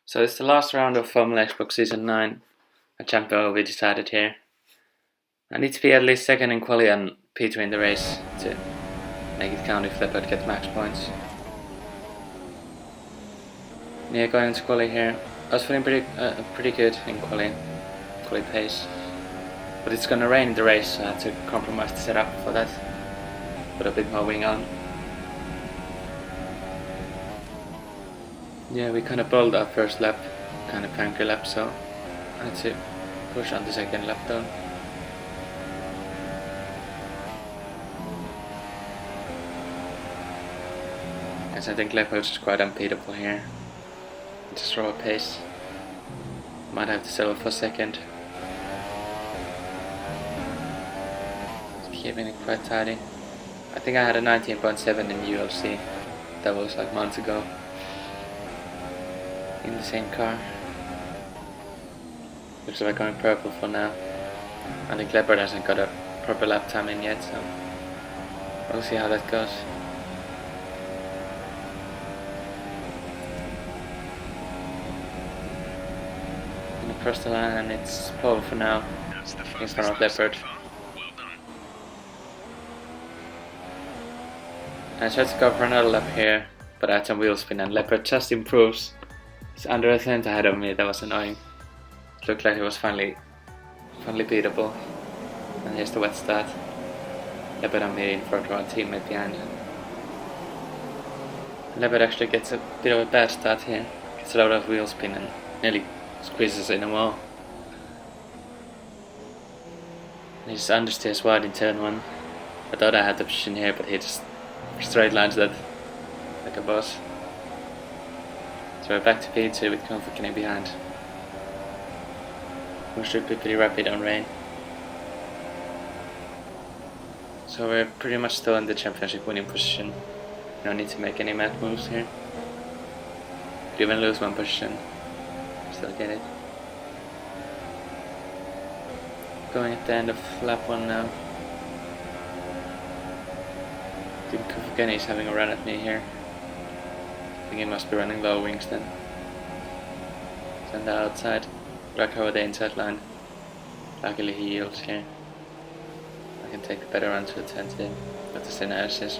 So it's the last round of FormulaXbox Season 9. A champion will be decided here. I need to be at least second in quali and P2 in the race to make it count if Leopard gets max points. Yeah, going into quali here. I was feeling pretty good in quali pace. But it's gonna rain in the race, so I had to compromise the setup for that. Put a bit more wing on. Yeah, we kind of bowled our first lap, kind of punky lap, so I had to push on the second lap down. Yes, I think Leopard is quite unbeatable here. Just raw pace. Might have to settle for second. Keeping it quite tidy. I think I had a 19.7 in UFC. That was like months ago. In the same car. Looks like we're going purple for now. I think Leopard hasn't got a proper lap time in yet, so we'll see how that goes. And across the line, and it's pole for now in front of Leopard. I tried to go for another lap here, but I had some wheel spin and Leopard just improves. It's under a tenth ahead of me, that was annoying. It looked like it was finally beatable. And here's the wet start. Leopard and me in front of our teammate behind. Leopard actually gets a bit of a bad start here. Gets a lot of wheel spin and nearly squeezes in a wall. And he just understeers wide in turn 1. I thought I had the position here, but he just straight lines that like a boss. So we're back to P2 with Config behind. We should be pretty rapid on rain. So we're pretty much still in the championship winning position. No need to make any mad moves here. Could even lose one position. Still get it. Going at the end of lap 1 now. I think Config is having a run at me here. I think he must be running low wings then. Send that outside. Back over the inside line. Luckily he yields here. I can take the better run to the 10th here. But the synergies.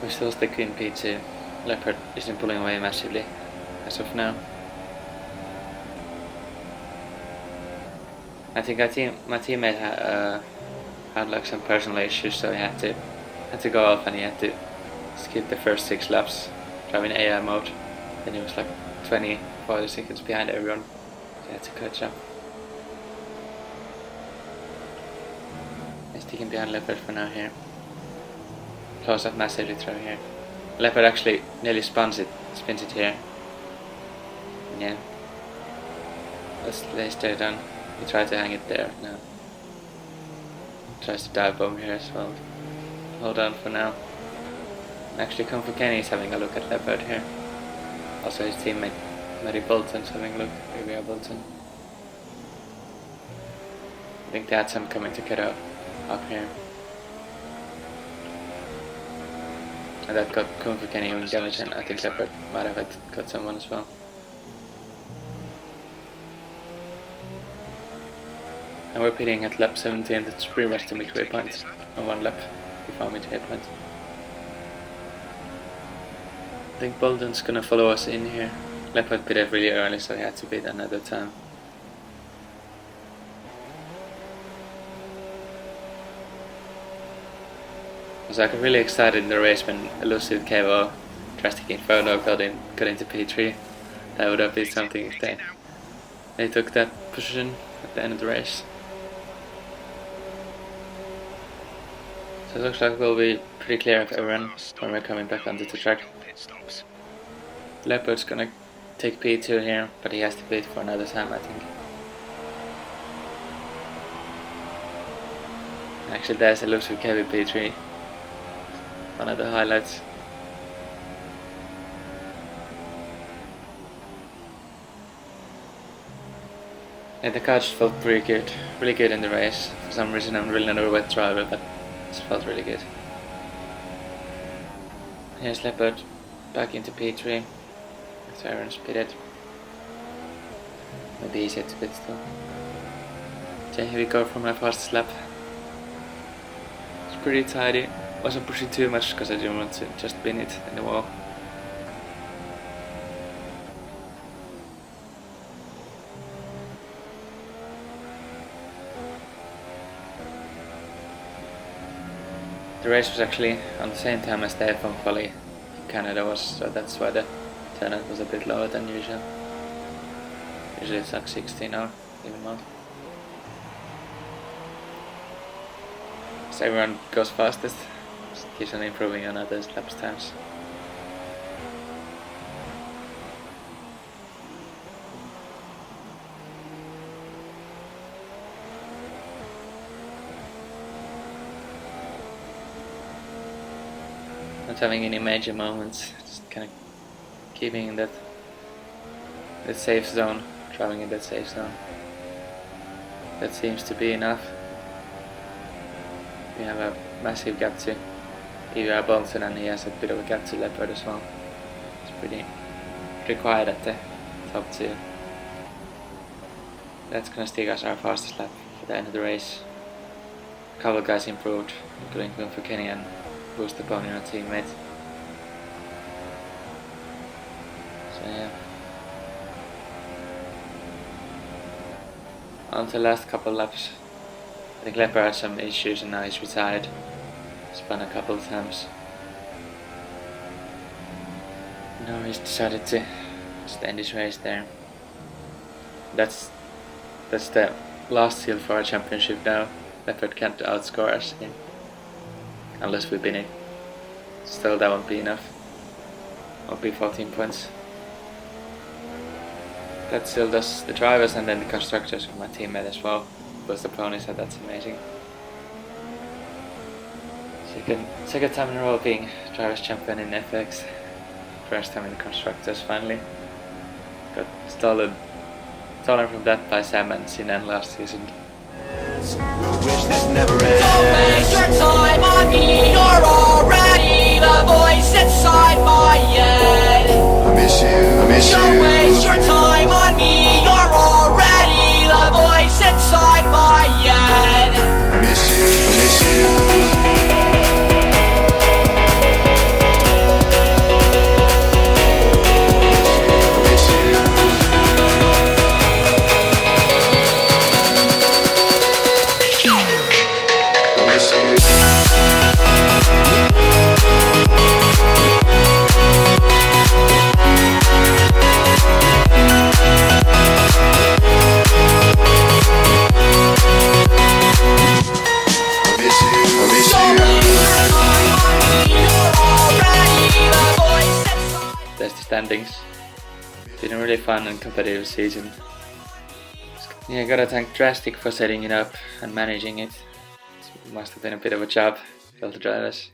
We're still sticking in P2. Leopard isn't pulling away massively as of now. I think my teammate had like some personal issues, so he had to go off and he had to skip the first 6 laps driving AI mode. Then he was like 20-40 seconds behind everyone, so he had to catch up. He's sticking behind Leopard for now here. Close up massively through here. Leopard actually nearly spins it here. Yeah. Let's lay straight on. He tried to hang it there now. Tries to dive bomb here as well. Hold on for now. Actually, Config is having a look at Leopard here. Also his teammate Mary Bolton's having a look. Here we are, Bolton. I think they had some coming together up here. And that got Config in damage, and I think Leopard might have got someone as well. And we're pitting at lap 17, that's pretty much the midway point. On 1 lap before midway point. I think Bolton's gonna follow us in here. Leopard pitted really early, so he had to pit another time. I was like really excited in the race when Elusive KO Drastic Inferno got into P3. That would have been something if they took that position at the end of the race. So it looks like we'll be pretty clear of everyone when we're coming back onto the track. Leopard's gonna take P2 here, but he has to pit for another time, I think. Actually, there's Elusive KV P3. One of the highlights. Yeah, the car just felt pretty good, really good in the race. For some reason I'm really not a wet driver, but it felt really good. Here's Leopard back into P3. So everyone's pitted. Maybe easier to pit still. So here we go for my fastest lap. It's pretty tidy. Wasn't pushing too much because I didn't want to just pin it in the wall. The race was actually on the same time as the F1 quali in Canada was, so that's why the turnout was a bit lower than usual. Usually it's like 16 or even more. So everyone goes fastest, just keeps on improving on others' laps times. Not having any major moments, just kind of keeping in that safe zone, traveling in that safe zone. That seems to be enough. We have a massive gap to Ivar Bonson, and he has a bit of a gap to Leopard as well. It's pretty quiet at the top two. That's gonna stick us our fastest lap for the end of the race. A couple of guys improved, including Gunther Kenny and Boost the Pony, our teammate. So yeah. On to the last couple of laps. I think Leopard had some issues and now he's retired. Spun a couple of times. Now he's decided to just end his race there. That's the last seal for our championship now. Leopard can't outscore us again. Unless we win it. Still that won't be enough. Won't be 14 points. That still does the drivers and then the constructors with my teammate as well. Plus the ponies, so that's amazing. Second time in a row being drivers champion in FX. First time in the constructors finally. Got stolen from that by Sam and Sinan last season. Wish this never ends. Don't waste your time on me. You're already the voice inside my head. I miss you. Don't waste your time on me. You're already the voice inside my head. I miss you. There's the standings. Been a really fun and competitive season. Yeah, gotta thank Drastic for setting it up and managing it. It must have been a bit of a job for the drivers.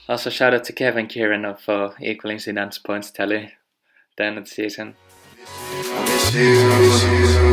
Also shout out to Kevin Kieran for equaling Sinan's points tally at the end of the season. I miss you.